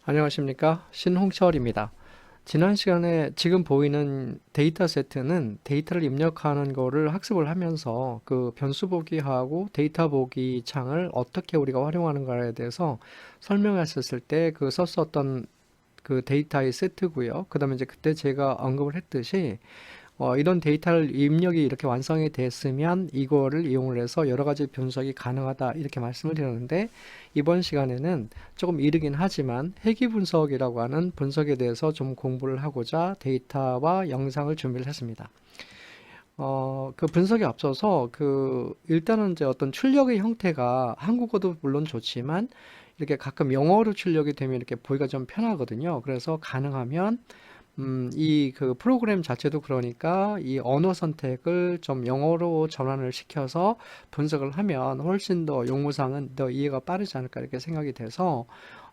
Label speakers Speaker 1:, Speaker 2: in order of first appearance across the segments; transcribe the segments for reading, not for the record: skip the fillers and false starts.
Speaker 1: 안녕하십니까? 신홍철입니다. 지난 시간에 지금 보이는 데이터 세트는 데이터를 입력하는 거를 학습을 하면서 그 변수 보기하고 데이터 보기 창을 어떻게 우리가 활용하는가에 대해서 설명했었을 때 그 썼었던 그 데이터의 세트고요. 그 다음에 이제 그때 제가 언급을 했듯이 이런 데이터를 입력이 이렇게 완성이 됐으면 이거를 이용을 해서 여러 가지 분석이 가능하다 이렇게 말씀을 드렸는데 이번 시간에는 조금 이르긴 하지만 회귀 분석이라고 하는 분석에 대해서 좀 공부를 하고자 데이터와 영상을 준비를 했습니다. 그 분석에 앞서서 일단은 이제 어떤 출력의 형태가 한국어도 물론 좋지만 이렇게 가끔 영어로 출력이 되면 이렇게 보기가 좀 편하거든요. 그래서 가능하면 이 그 프로그램 자체도 그러니까 이 언어 선택을 좀 영어로 전환을 시켜서 분석을 하면 훨씬 더 용어상은 더 이해가 빠르지 않을까 이렇게 생각이 돼서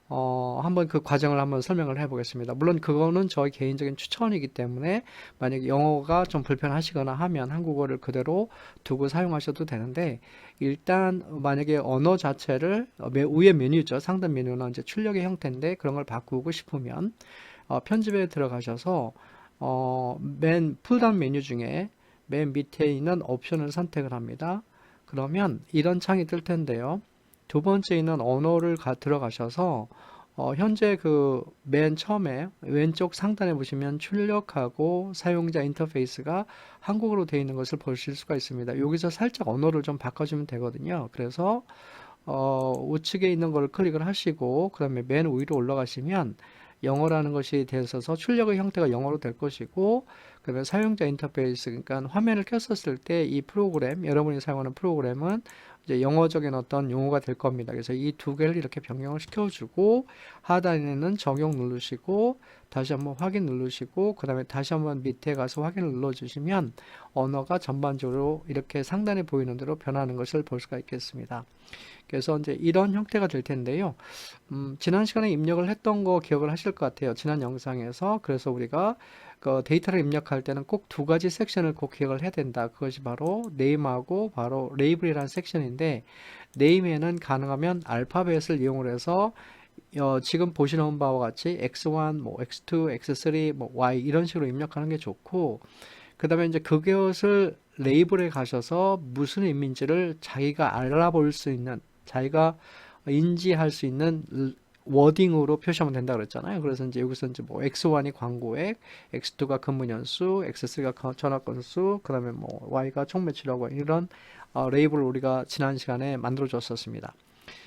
Speaker 1: 한번 그 과정을 한번 설명을 해보겠습니다. 물론 그거는 저의 개인적인 추천이기 때문에 만약에 영어가 좀 불편하시거나 하면 한국어를 그대로 두고 사용하셔도 되는데 일단 만약에 언어 자체를 위에 메뉴죠. 상단 메뉴는 이제 출력의 형태인데 그런 걸 바꾸고 싶으면 편집에 들어가셔서 맨 풀다운 메뉴 중에 맨 밑에 있는 옵션을 선택을 합니다. 그러면 이런 창이 뜰 텐데요. 두 번째 있는 언어를 들어가셔서 현재 그 맨 처음에 왼쪽 상단에 보시면 출력하고 사용자 인터페이스가 한국어로 되어 있는 것을 보실 수가 있습니다. 여기서 살짝 언어를 좀 바꿔주면 되거든요. 그래서 우측에 있는 걸 클릭을 하시고 그 다음에 맨 위로 올라가시면 영어라는 것이 되어 있어서 출력의 형태가 영어로 될 것이고 그다음에 사용자 인터페이스 그러니까 화면을 켰었을 때 이 프로그램 여러분이 사용하는 프로그램은 이제 영어적인 어떤 용어가 될 겁니다. 그래서 이 두 개를 이렇게 변경을 시켜주고 하단에는 적용 누르시고 다시 한번 확인 누르시고 그 다음에 다시 한번 밑에 가서 확인을 눌러주시면 언어가 전반적으로 이렇게 상단에 보이는 대로 변하는 것을 볼 수가 있겠습니다. 그래서 이제 이런 형태가 될 텐데요. 지난 시간에 입력을 했던 거 기억을 하실 것 같아요. 지난 영상에서. 그래서 우리가 그 데이터를 입력할 때는 꼭 두 가지 섹션을 꼭 기억을 해야 된다. 그것이 바로 네임하고 바로 레이블이라는 섹션인데 네임에는 가능하면 알파벳을 이용을 해서 지금 보시는 바와 같이 x1, 뭐 x2, x3, 뭐 y 이런 식으로 입력하는 게 좋고 그 다음에 이제 그것을 레이블에 가셔서 무슨 의미인지를 자기가 알아볼 수 있는 자기가 인지할 수 있는 워딩으로 표시하면 된다 그랬잖아요. 그래서 이제 여기서 이제 뭐 X1이 광고액, X2가 근무 연수, X3가 전화 건수, 그다음에 뭐 Y가 총 매출하고 이런 레이블을 우리가 지난 시간에 만들어 줬었습니다.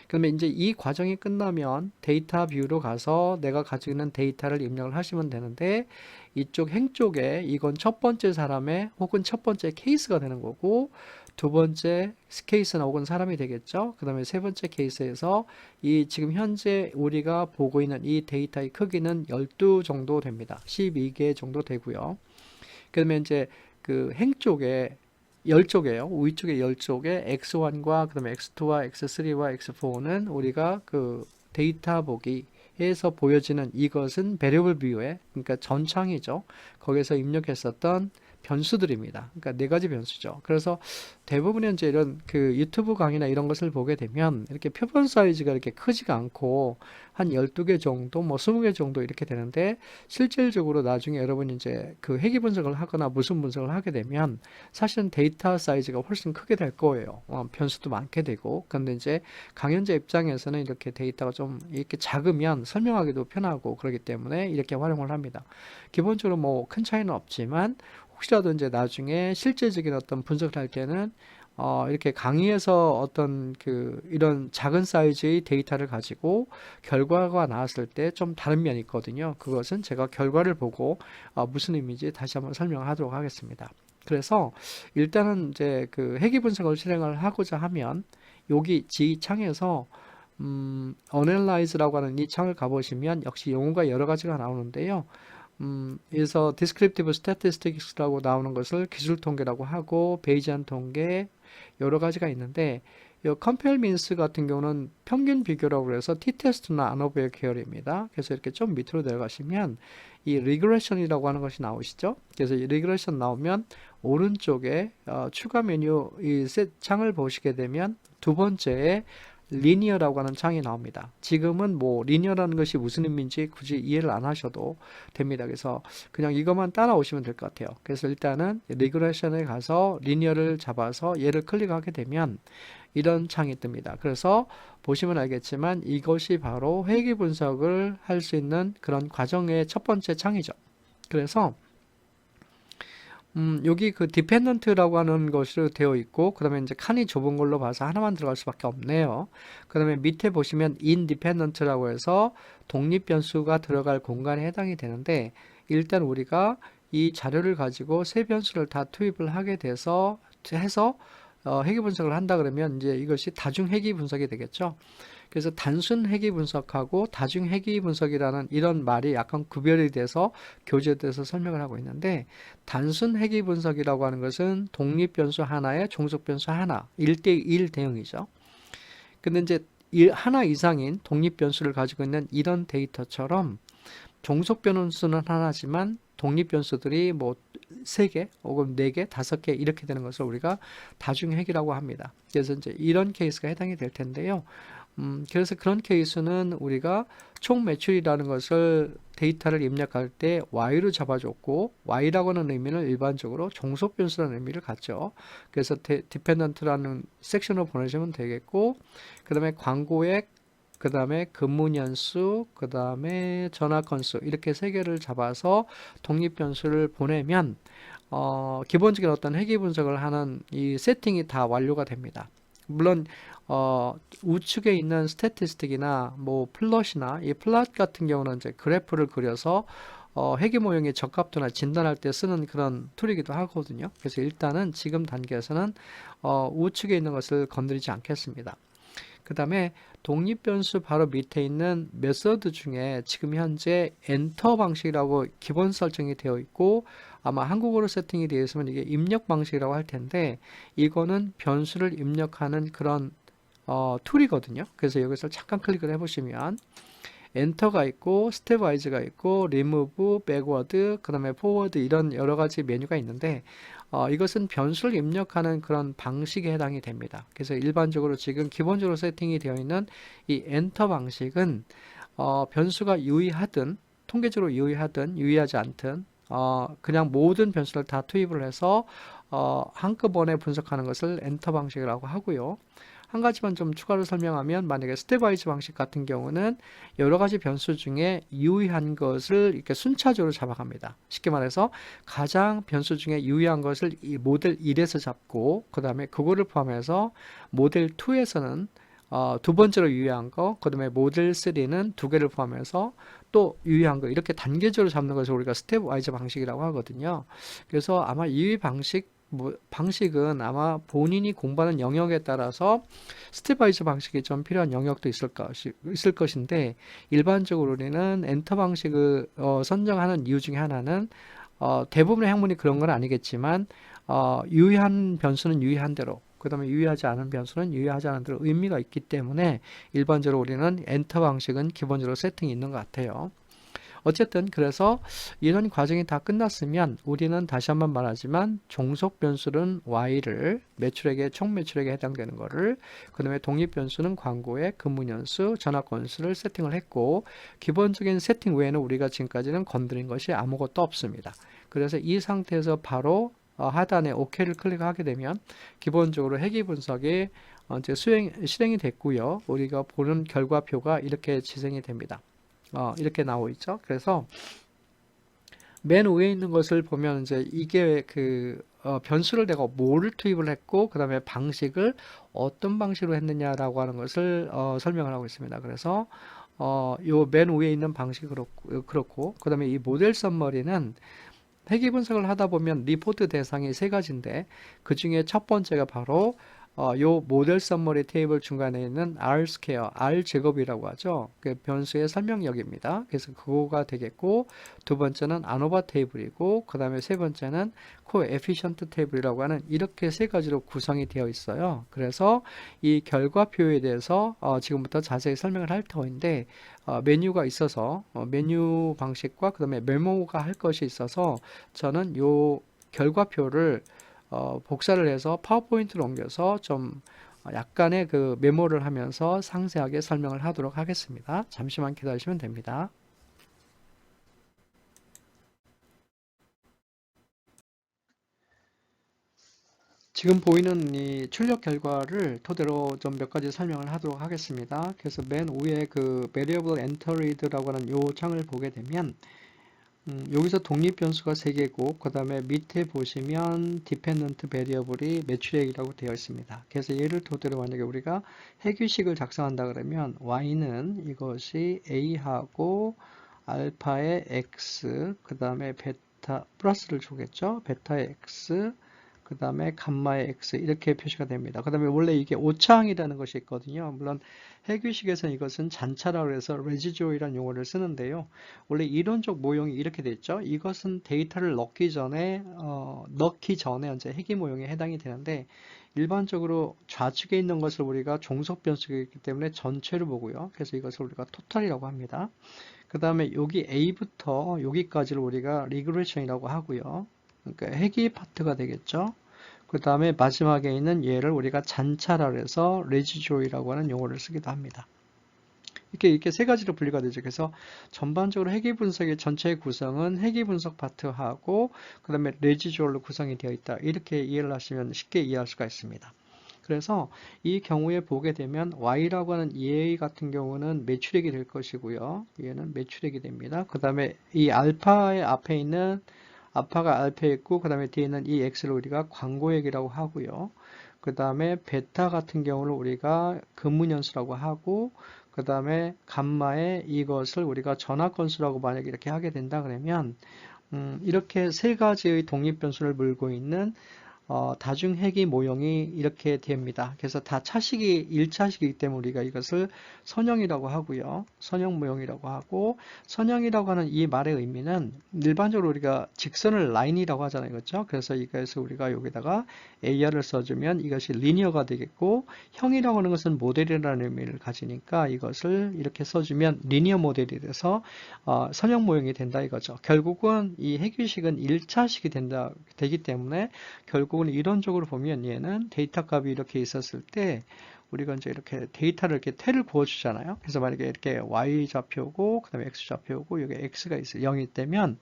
Speaker 1: 그러면 이제 이 과정이 끝나면 데이터 뷰로 가서 내가 가지고 있는 데이터를 입력을 하시면 되는데 이쪽 행 쪽에 이건 첫 번째 사람의 혹은 첫 번째 케이스가 되는 거고 두 번째 케이스나 혹은 사람이 되겠죠. 그 다음에 세 번째 케이스에서 이 지금 현재 우리가 보고 있는 이 데이터의 크기는 12 정도 됩니다. 12개 정도 되고요. 그러면 이제 그 행 쪽에 10쪽이에요. 위쪽에 10쪽에 X1과 그다음에 X2와 X3와 X4는 우리가 그 데이터 보기에서 보여지는 이것은 베리어블 뷰에 그러니까 전창이죠. 거기서 입력했었던 변수들입니다. 그러니까 네 가지 변수죠. 그래서 대부분의 이제 이런 그 유튜브 강의나 이런 것을 보게 되면 이렇게 표본 사이즈가 이렇게 크지가 않고 한 12개 정도, 뭐 20개 정도 이렇게 되는데 실질적으로 나중에 여러분이 이제 그 회귀 분석을 하거나 무슨 분석을 하게 되면 사실은 데이터 사이즈가 훨씬 크게 될 거예요. 변수도 많게 되고. 근데 이제 강연자 입장에서는 이렇게 데이터가 좀 이렇게 작으면 설명하기도 편하고 그렇기 때문에 이렇게 활용을 합니다. 기본적으로 뭐 큰 차이는 없지만 혹시라도 이제 나중에 실제적인 어떤 분석을 할 때는 이렇게 강의에서 어떤 이런 작은 사이즈의 데이터를 가지고 결과가 나왔을 때 좀 다른 면이 있거든요. 그것은 제가 결과를 보고 무슨 의미인지 다시 한번 설명하도록 하겠습니다. 그래서 일단은 이제 그 회귀 분석을 실행을 하고자 하면 여기 G 창에서 Analyze라고 하는 이 창을 가보시면 역시 용어가 여러 가지가 나오는데요. 그래서 Descriptive Statistics라고 나오는 것을 기술 통계라고 하고 베이지안 통계 여러 가지가 있는데 이 Compare Means 같은 경우는 평균 비교라고 해서 T-테스트나 아노베어 계열입니다. 그래서 이렇게 좀 밑으로 내려가시면 이 Regression이라고 하는 것이 나오시죠. 그래서 이 Regression 나오면 오른쪽에 추가 메뉴 이 셋 창을 보시게 되면 두 번째에 리니어라고 하는 창이 나옵니다. 지금은 뭐 리니어라는 것이 무슨 의미인지 굳이 이해를 안 하셔도 됩니다. 그래서 그냥 이것만 따라오시면 될 것 같아요. 그래서 일단은 리그레션에 가서 리니어를 잡아서 얘를 클릭하게 되면 이런 창이 뜹니다. 그래서 보시면 알겠지만 이것이 바로 회귀 분석을 할 수 있는 그런 과정의 첫 번째 창이죠. 그래서 여기 그 디펜던트라고 하는 것으로 되어 있고, 그 다음에 이제 칸이 좁은 걸로 봐서 하나만 들어갈 수밖에 없네요. 그 다음에 밑에 보시면 independent라고 해서 독립 변수가 들어갈 공간에 해당이 되는데, 일단 우리가 이 자료를 가지고 세 변수를 다 투입을 하게 돼서 해서 회귀 분석을 한다 그러면 이제 이것이 다중 회귀 분석이 되겠죠. 그래서 단순 회귀 분석하고 다중 회귀 분석이라는 이런 말이 약간 구별이 돼서 교재에서 설명을 하고 있는데, 단순 회귀 분석이라고 하는 것은 독립 변수 하나에 종속 변수 하나 1대1 대응이죠. 근데 이제 하나 이상인 독립 변수를 가지고 있는 이런 데이터처럼 종속 변수는 하나지만 독립 변수들이 뭐 3개 혹은 4개, 5개 이렇게 되는 것을 우리가 다중 회귀라고 합니다. 그래서 이제 이런 케이스가 해당이 될 텐데요. 그래서 그런 케이스는 우리가 총 매출이라는 것을 데이터를 입력할 때 Y로 잡아줬고, Y라고 하는 의미는 일반적으로 종속 변수라는 의미를 갖죠. 그래서 dependent라는 섹션으로 보내시면 되겠고, 그 다음에 광고액, 그 다음에 근무 년수, 그 다음에 전화 건수 이렇게 3개를 잡아서 독립 변수를 보내면 기본적인 어떤 회귀 분석을 하는 이 세팅이 다 완료가 됩니다. 물론 우측에 있는 스태티스틱이나 뭐 플롯이나 이 플롯 같은 경우는 이제 그래프를 그려서 회귀 모형의 적합도나 진단할 때 쓰는 그런 툴이기도 하거든요. 그래서 일단은 지금 단계에서는 우측에 있는 것을 건드리지 않겠습니다. 그 다음에 독립 변수 바로 밑에 있는 메서드 중에 지금 현재 엔터 방식이라고 기본 설정이 되어 있고, 아마 한국어로 세팅이 되어 있으면 이게 입력 방식이라고 할 텐데, 이거는 변수를 입력하는 그런 툴이거든요. 그래서 여기서 잠깐 클릭을 해보시면 엔터가 있고 스텝와이즈가 있고 리무브, 백워드, 그 다음에 포워드 이런 여러 가지 메뉴가 있는데 이것은 변수를 입력하는 그런 방식에 해당이 됩니다. 그래서 일반적으로 지금 기본적으로 세팅이 되어 있는 이 엔터 방식은 변수가 유의하든 통계적으로 유의하든 유의하지 않든 그냥 모든 변수를 다 투입을 해서 한꺼번에 분석하는 것을 엔터 방식이라고 하고요. 한 가지만 좀 추가로 설명하면, 만약에 스텝와이즈 방식 같은 경우는 여러 가지 변수 중에 유의한 것을 이렇게 순차적으로 잡아갑니다. 쉽게 말해서 가장 변수 중에 유의한 것을 이 모델 1에서 잡고, 그 다음에 그거를 포함해서 모델 2에서는 두 번째로 유의한 거, 그 다음에 모델 3는 2개를 포함해서 또 유의한 거, 이렇게 단계적으로 잡는 것을 우리가 스텝와이즈 방식이라고 하거든요. 그래서 아마 이 방식은 아마 본인이 공부하는 영역에 따라서 스텝와이즈 방식이 좀 필요한 영역도 있을 것인데, 일반적으로 우리는 엔터 방식을 선정하는 이유 중에 하나는 대부분의 학문이 그런 건 아니겠지만 유의한 변수는 유의한 대로, 그 다음에 유의하지 않은 변수는 유의하지 않은 대로 의미가 있기 때문에 일반적으로 우리는 엔터 방식은 기본적으로 세팅이 있는 것 같아요. 어쨌든 그래서 이런 과정이 다 끝났으면 우리는 다시 한번 말하지만 종속 변수는 Y를 매출액의 총 매출액에 해당되는 거를, 그 다음에 독립 변수는 광고의 근무 년수, 전화 건수를 세팅을 했고, 기본적인 세팅 외에는 우리가 지금까지는 건드린 것이 아무것도 없습니다. 그래서 이 상태에서 바로 하단에 OK를 클릭하게 되면 기본적으로 회귀 분석이 이제 실행이 됐고요. 우리가 보는 결과표가 이렇게 지생이 됩니다. 이렇게 나오고 있죠. 그래서 맨 위에 있는 것을 보면 이제 이게 그 변수를 내가 뭐를 투입을 했고, 그 다음에 방식을 어떤 방식으로 했느냐라고 하는 것을 설명을 하고 있습니다. 그래서 요 맨 위에 있는 방식이 그렇고, 그 다음에 이 모델 썸머리는 회귀 분석을 하다 보면 리포트 대상이 3가지인데, 그 중에 첫 번째가 바로 요 모델 썸머리 테이블 중간에 있는 R 스퀘어, R 제곱이라고 하죠. 그 변수의 설명력입니다. 그래서 그거가 되겠고, 두 번째는 아노바 테이블이고, 그 다음에 세 번째는 코에피션트 테이블이라고 하는 이렇게 3가지로 구성이 되어 있어요. 그래서 이 결과표에 대해서 지금부터 자세히 설명을 할 터인데, 메뉴가 있어서 메뉴 방식과 그 다음에 메모가 할 것이 있어서 저는 요 결과표를 복사를 해서 파워포인트로 옮겨서 좀 약간의 그 메모를 하면서 상세하게 설명을 하도록 하겠습니다. 잠시만 기다리시면 됩니다. 지금 보이는 이 출력 결과를 토대로 좀 몇 가지 설명을 하도록 하겠습니다. 그래서 맨 위에 그 variable entered라고 하는 요 창을 보게 되면 여기서 독립 변수가 3개고 그 다음에 밑에 보시면 dependent variable이 매출액이라고 되어 있습니다. 그래서 얘를 토대로 만약에 우리가 해규식을 작성한다 그러면 y는 이것이 a하고 알파의 x 그 다음에 베타 플러스를 주겠죠. 베타의 x 그 다음에 감마의 x 이렇게 표시가 됩니다. 그 다음에 원래 이게 오차항이라는 것이 있거든요. 물론 해규식에서는 이것은 잔차라고 해서 레지듀얼이라는 용어를 쓰는데요. 원래 이론적 모형이 이렇게 됐죠. 이것은 데이터를 넣기 전에 이제 해기 모형에 해당이 되는데 일반적으로 좌측에 있는 것을 우리가 종속 변수이기 때문에 전체를 보고요. 그래서 이것을 우리가 토탈이라고 합니다. 그 다음에 여기 A부터 여기까지를 우리가 리그레션이라고 하고요. 그러니까 해기 파트가 되겠죠. 그 다음에 마지막에 있는 얘를 우리가 잔차라 해서 레지듀얼이라고 하는 용어를 쓰기도 합니다. 이렇게 세 가지로 분리가 되죠. 그래서 전반적으로 회계 분석의 전체의 구성은 회계 분석 파트하고 그 다음에 레지듀얼로 구성이 되어 있다. 이렇게 이해를 하시면 쉽게 이해할 수가 있습니다. 그래서 이 경우에 보게 되면 Y라고 하는 EA 같은 경우는 매출액이 될 것이고요. 얘는 매출액이 됩니다. 그 다음에 이 알파의 앞에 있는 알파가 알파에 있고 그 다음에 뒤에 있는 이 X를 우리가 광고액이라고 하고요. 그 다음에 베타 같은 경우를 우리가 근무연수라고 하고 그 다음에 감마에 이것을 우리가 전화 건수라고 만약에 이렇게 하게 된다 그러면 이렇게 세 가지의 독립 변수를 물고 있는 다중회귀 모형이 이렇게 됩니다. 그래서 다 차식이 1차식이기 때문에 우리가 이것을 선형이라고 하고요. 선형 모형이라고 하고 선형이라고 하는 이 말의 의미는 일반적으로 우리가 직선을 라인이라고 하잖아요. 그렇죠? 그래서 이것을 우리가 여기다가 AR을 써주면 이것이 리니어가 되겠고 형이라고 하는 것은 모델이라는 의미를 가지니까 이것을 이렇게 써주면 리니어 모델이 돼서 선형 모형이 된다 이거죠. 결국은 이 해규식은 1차식이 되기 때문에 결국은 이론적으로 보면 얘는 데이터 값이 이렇게 있었을 때 우리가 이제 이렇게 데이터를 이렇게 태를 구워주잖아요. 그래서 만약에 이렇게 y 좌표고 그다음에 x 좌표고 여기 x가 있어요. 0이 되면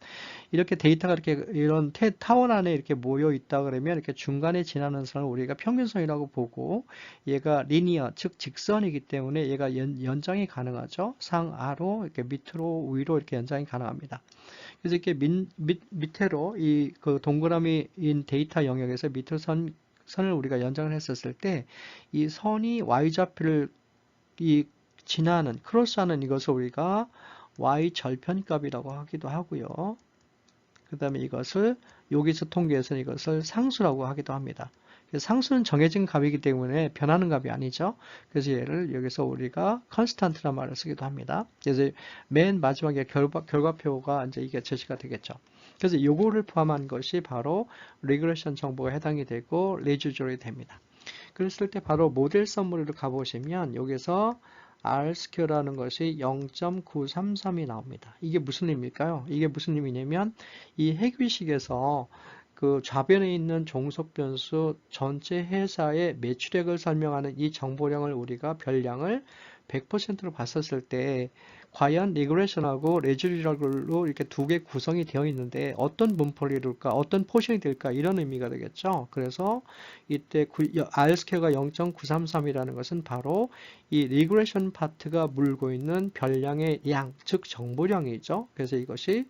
Speaker 1: 이렇게 데이터가 이렇게 이런 타원 안에 이렇게 모여 있다 그러면 이렇게 중간에 지나는 선을 우리가 평균선이라고 보고 얘가 리니어 즉 직선이기 때문에 얘가 연장이 가능하죠. 상하로 이렇게 밑으로 위로 이렇게 연장이 가능합니다. 그래서 이렇게 밑으로 이 그 동그라미인 데이터 영역에서 밑으로 선을 우리가 연장을 했었을 때 이 선이 y좌표를 이 지나는 크로스하는 이것을 우리가 y 절편값이라고 하기도 하고요. 그 다음에 이것을 여기서 통계에서는 이것을 상수라고 하기도 합니다. 상수는 정해진 값이기 때문에 변하는 값이 아니죠. 그래서 얘를 여기서 우리가 컨스탄트란 말을 쓰기도 합니다. 그래서 맨 마지막에 결과표가 이제 이게 제시가 되겠죠. 그래서 요거를 포함한 것이 바로 리그레션 정보가 해당이 되고 레지듀얼이 됩니다. 그랬을 때 바로 모델 서머리로 가보시면 여기서 R스퀘어라는 것이 0.933이 나옵니다. 이게 무슨 의미일까요? 이게 무슨 의미냐면 이 핵위식에서 그 좌변에 있는 종속 변수 전체 회사의 매출액을 설명하는 이 정보량을 우리가 별량을 100%로 봤었을 때 과연 리그레션하고 레지듀얼로 이렇게 두 개 구성이 되어 있는데 어떤 분포를 이룰까, 어떤 포션이 될까 이런 의미가 되겠죠. 그래서 이때 R스퀘어가 0.933이라는 것은 바로 이 리그레션 파트가 물고 있는 별량의 양, 즉 정보량이죠. 그래서 이것이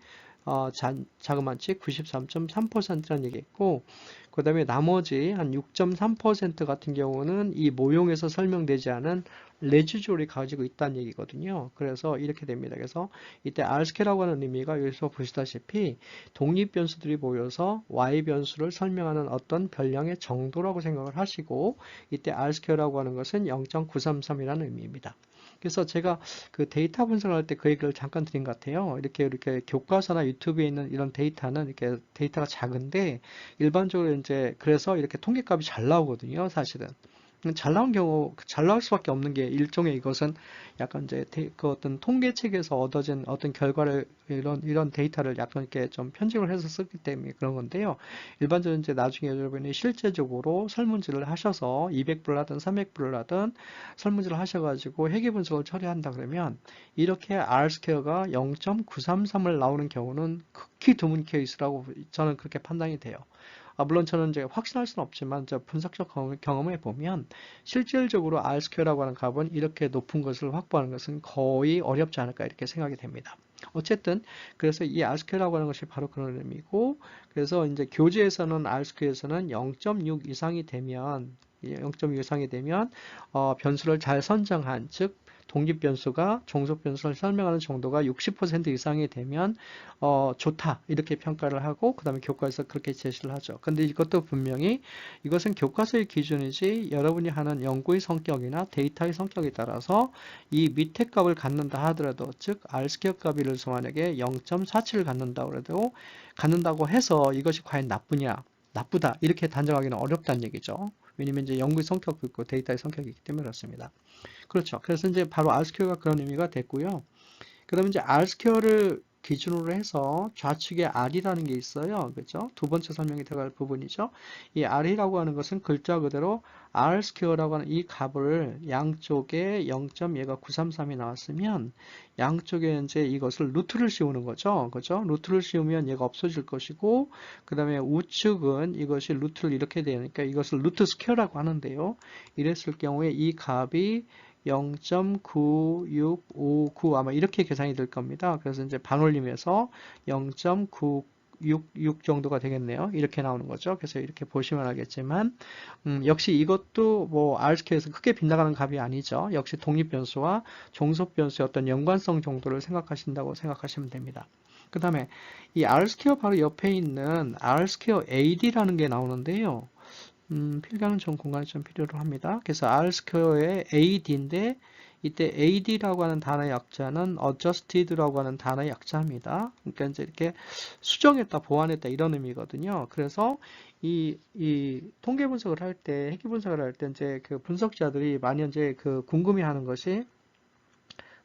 Speaker 1: 자그마치 93.3%라는 얘기했고 그 다음에 나머지 한 6.3% 같은 경우는 이 모형에서 설명되지 않은 레지듀얼이 가지고 있다는 얘기거든요. 그래서 이렇게 됩니다. 그래서 이때 R스퀘어라고 하는 의미가 여기서 보시다시피 독립 변수들이 모여서 Y 변수를 설명하는 어떤 별량의 정도라고 생각을 하시고 이때 R스퀘어라고 하는 것은 0.933이라는 의미입니다. 그래서 제가 그 데이터 분석할 때 그 얘기를 잠깐 드린 것 같아요. 이렇게 교과서나 유튜브에 있는 이런 데이터는 이렇게 데이터가 작은데 일반적으로 이제 그래서 이렇게 통계값이 잘 나오거든요, 사실은. 잘 나온 경우, 잘 나올 수밖에 없는 게 일종의 이것은 약간 이제 그 어떤 통계책에서 얻어진 어떤 결과를 이런 데이터를 약간 이렇게 좀 편집을 해서 쓰기 때문에 그런 건데요. 일반적으로 이제 나중에 여러분이 실제적으로 설문지를 하셔서 200불을 하든 300불을 하든 설문지를 하셔가지고 회계 분석을 처리한다 그러면 이렇게 R 스퀘어가 0.933을 나오는 경우는 극히 드문 케이스라고 저는 그렇게 판단이 돼요. 물론 저는 이제 확신할 수는 없지만 저 분석적 경험에 보면 실질적으로 R스퀘어라고 하는 값은 이렇게 높은 것을 확보하는 것은 거의 어렵지 않을까 이렇게 생각이 됩니다. 어쨌든 그래서 이 R스퀘어라고 하는 것이 바로 그런 의미고 그래서 이제 교재에서는 R스퀘어에서는 0.6 이상이 되면 0.6 이상이 되면 변수를 잘 선정한 즉 독립 변수가 종속 변수를 설명하는 정도가 60% 이상이 되면 좋다 이렇게 평가를 하고 그 다음에 교과에서 그렇게 제시를 하죠. 근데 이것도 분명히 이것은 교과서의 기준이지 여러분이 하는 연구의 성격이나 데이터의 성격에 따라서 이 밑에 값을 갖는다 하더라도 즉 R스퀘어 값이 만약에 0.47을 갖는다고 해서 이것이 과연 나쁘냐 나쁘다 이렇게 단정하기는 어렵다는 얘기죠. 왜냐면 이제 연구의 성격도 있고 데이터의 성격이 있기 때문에 그렇습니다. 그렇죠. 그래서 이제 바로 R스퀘어가 그런 의미가 됐고요. 그 다음에 이제 R스퀘어를 기준으로 해서 좌측에 R이라는 게 있어요. 그죠? 두 번째 설명이 들어갈 부분이죠. 이 R이라고 하는 것은 글자 그대로 R스퀘어라고 하는 이 값을 양쪽에 0.933이 나왔으면 양쪽에 이제 이것을 루트를 씌우는 거죠. 그죠? 루트를 씌우면 얘가 없어질 것이고 그 다음에 우측은 이것이 루트를 이렇게 되니까 이것을 루트 스퀘어라고 하는데요. 이랬을 경우에 이 값이 0.9659 아마 이렇게 계산이 될 겁니다. 그래서 이제 반올림해서 0.966 정도가 되겠네요. 이렇게 나오는 거죠. 그래서 이렇게 보시면 알겠지만 역시 이것도 뭐 R스퀘어에서 크게 빗나가는 값이 아니죠. 역시 독립변수와 종속변수의 어떤 연관성 정도를 생각하신다고 생각하시면 됩니다. 그 다음에 이 R스퀘어 바로 옆에 있는 R스퀘어 AD라는 게 나오는데요. 필기하는 좀 공간이 좀 필요로 합니다. 그래서 R스퀘어의 AD인데 이때 AD라고 하는 단어의 약자는 adjusted라고 하는 단어의 약자입니다. 그러니까 이제 이렇게 수정했다, 보완했다 이런 의미거든요. 그래서 이 통계 분석을 할 때, 회계 분석을 할 때 이제 그 분석자들이 많이 이제 그 궁금해하는 것이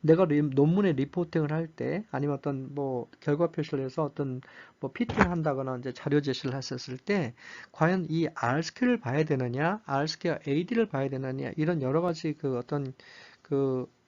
Speaker 1: 내가 논문에 리포팅을 할 때, 아니면 어떤 뭐 결과 표시를 해서 어떤 뭐 PT를 한다거나 이제 자료 제시를 했었을 때, 과연 이 R스퀘어를 봐야 되느냐, R스퀘어 AD를 봐야 되느냐, 이런 여러 가지 그 어떤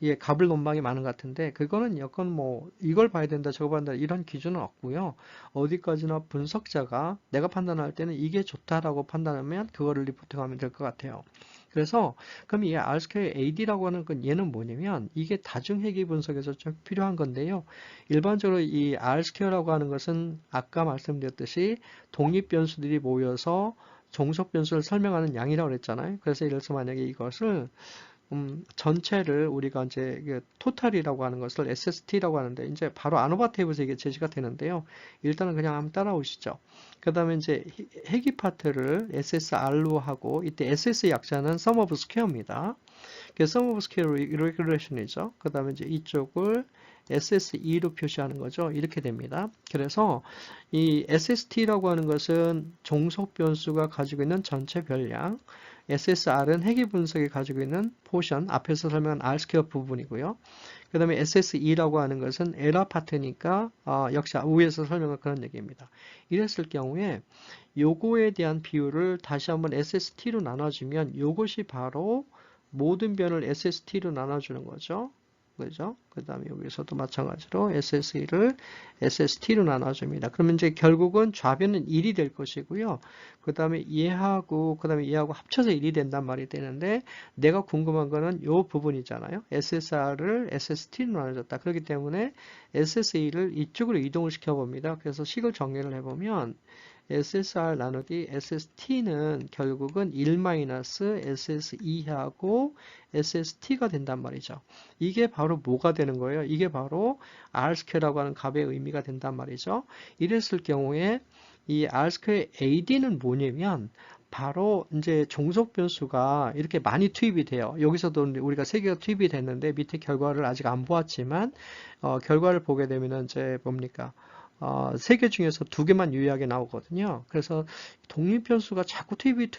Speaker 1: 예, 갑을 논방이 많은 것 같은데, 그거는 여건 뭐, 이걸 봐야 된다, 저거 봐야 된다, 이런 기준은 없고요. 어디까지나 분석자가 내가 판단할 때는 이게 좋다라고 판단하면 그거를 리포팅하면 될 것 같아요. 그래서 그럼 이 R스퀘어 AD라고 하는 건 얘는 뭐냐면 이게 다중회계 분석에서 좀 필요한 건데요. 일반적으로 이 R스퀘어라고 하는 것은 아까 말씀드렸듯이 독립 변수들이 모여서 종속 변수를 설명하는 양이라고 그랬잖아요. 그래서 예를 들어서 만약에 이것을 전체를 우리가 이제 토탈이라고 하는 것을 SST라고 하는데 이제 바로 아노바 테이블에서 이게 제시가 되는데요. 일단은 그냥 한번 따라오시죠. 그 다음에 이제 회귀 파트를 SSR로 하고 이때 SS 약자는 sum of square입니다. 그래서 sum of square regression이죠. 그 다음에 이제 이쪽을 SSE로 표시하는 거죠. 이렇게 됩니다. 그래서 이 SST라고 하는 것은 종속 변수가 가지고 있는 전체 별량, SSR은 회귀 분석이 가지고 있는 포션, 앞에서 설명한 R스퀘어 부분이고요. 그 다음에 SSE라고 하는 것은 에러 파트니까 역시 위에서 설명한 그런 얘기입니다. 이랬을 경우에 요거에 대한 비율을 다시 한번 SST로 나눠주면 요것이 바로 모든 변을 SST로 나눠주는 거죠. 그죠? 그 다음에 여기서도 마찬가지로 SSE를 SST로 나눠줍니다. 그러면 이제 결국은 좌변은 1이 될 것이고요. 그 다음에 얘하고 합쳐서 1이 된단 말이 되는데 내가 궁금한 거는 이 부분이잖아요. SSR을 SST로 나눠줬다. 그렇기 때문에 SSE를 이쪽으로 이동을 시켜봅니다. 그래서 식을 정리를 해보면 SSR 나누기 SST는 결국은 1-SSE하고 SST가 된단 말이죠. 이게 바로 뭐가 되는 거예요? 이게 바로 R스퀘어라고 하는 값의 의미가 된단 말이죠. 이랬을 경우에 이 R스퀘어 AD는 뭐냐면 바로 이제 종속 변수가 이렇게 많이 투입이 돼요. 여기서도 우리가 3개가 투입이 됐는데 밑에 결과를 아직 안 보았지만 결과를 보게 되면 이제 뭡니까? 세 개 중에서 두 개만 유의하게 나오거든요. 그래서 독립 변수가 자꾸 투입이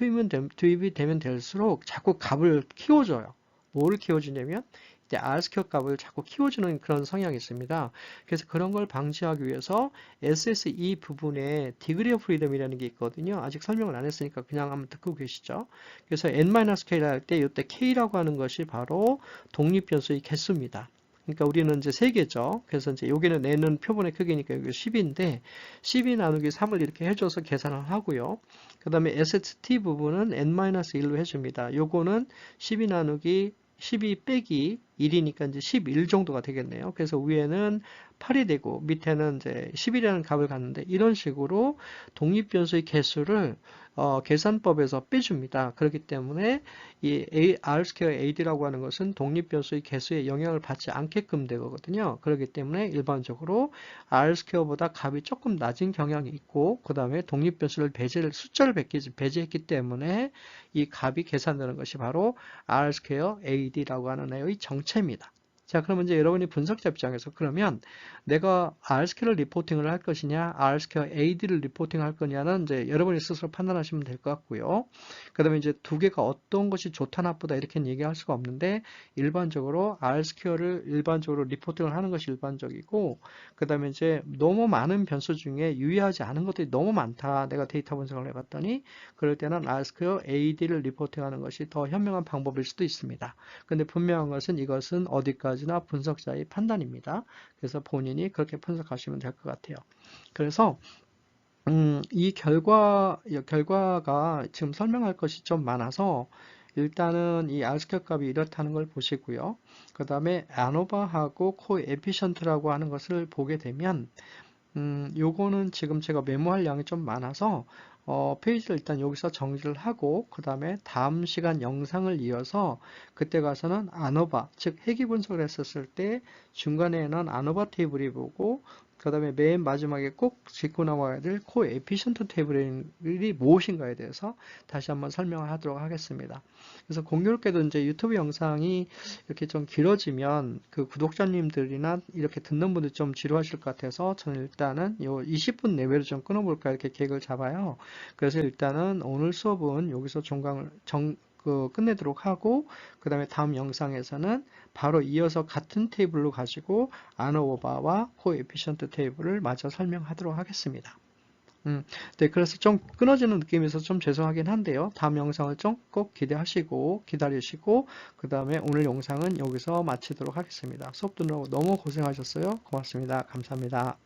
Speaker 1: 되면 될수록 자꾸 값을 키워줘요. 뭐를 키워주냐면 이제 R스퀘어 값을 자꾸 키워주는 그런 성향이 있습니다. 그래서 그런 걸 방지하기 위해서 SSE 부분에 디그리 오브 프리덤이라는 게 있거든요. 아직 설명을 안 했으니까 그냥 한번 듣고 계시죠. 그래서 n-k를 할 때 이때 k라고 하는 것이 바로 독립 변수의 개수입니다. 그러니까 우리는 이제 세 개죠. 그래서 이제 여기는 n은 표본의 크기니까 여기 10인데 12 나누기 3을 이렇게 해줘서 계산을 하고요. 그 다음에 ST 부분은 n-1로 해줍니다. 요거는 12 나누기 12 빼기 1이니까 이제 11 정도가 되겠네요. 그래서 위에는 8이 되고 밑에는 이제 10이라는 값을 갖는데 이런 식으로 독립변수의 개수를 계산법에서 빼줍니다. 그렇기 때문에 이 R 스퀘어 AD라고 하는 것은 독립변수의 개수에 영향을 받지 않게끔 되거든요. 그렇기 때문에 일반적으로 R 스퀘어보다 값이 조금 낮은 경향이 있고 그 다음에 독립변수를 숫자를 배제했기 때문에 이 값이 계산되는 것이 바로 R 스퀘어 AD라고 하는 애의 정체입니다. 자, 그러면 이제 여러분이 분석자 입장에서 그러면 내가 R스퀘어 리포팅을 할 것이냐, R스퀘어 AD를 리포팅 할 거냐는 이제 여러분이 스스로 판단하시면 될 것 같고요. 그 다음에 이제 두 개가 어떤 것이 좋다, 나쁘다 이렇게 얘기할 수가 없는데 일반적으로 R스퀘어를 일반적으로 리포팅을 하는 것이 일반적이고 그 다음에 이제 너무 많은 변수 중에 유의하지 않은 것들이 너무 많다. 내가 데이터 분석을 해봤더니 그럴 때는 R스퀘어 AD를 리포팅하는 것이 더 현명한 방법일 수도 있습니다. 근데 분명한 것은 이것은 어디까지나 분석자의 판단입니다. 그래서 본인이 그렇게 분석하시면 될 것 같아요. 그래서 이 결과가 지금 설명할 것이 좀 많아서 일단은 이 R스퀘어 값이 이렇다는 걸 보시고요. 그 다음에 ANOVA하고 코에피션트라고 하는 것을 보게 되면 요거는 지금 제가 메모할 양이 좀 많아서 페이지를 일단 여기서 정리를 하고 그 다음에 다음 시간 영상을 이어서 그때 가서는 아노바 즉 회귀 분석을 했었을 때 중간에는 아노바 테이블이 보고 그 다음에 맨 마지막에 꼭 짚고 나와야 될 코에피션트 테이블이 무엇인가에 대해서 다시 한번 설명을 하도록 하겠습니다. 그래서 공교롭게도 이제 유튜브 영상이 이렇게 좀 길어지면 그 구독자님들이나 이렇게 듣는 분들 좀 지루하실 것 같아서 저는 일단은 요 20분 내외로 좀 끊어볼까 이렇게 계획을 잡아요. 그래서 일단은 오늘 수업은 여기서 끝내도록 하고 그 다음에 다음 영상에서는 바로 이어서 같은 테이블로 가지고 아노오바와 코에피션트 테이블을 마저 설명하도록 하겠습니다. 네, 그래서 좀 끊어지는 느낌에서 좀 죄송하긴 한데요. 다음 영상을 좀 꼭 기대하시고 기다리시고 그 다음에 오늘 영상은 여기서 마치도록 하겠습니다. 수업 듣느라고 너무 고생하셨어요. 고맙습니다. 감사합니다.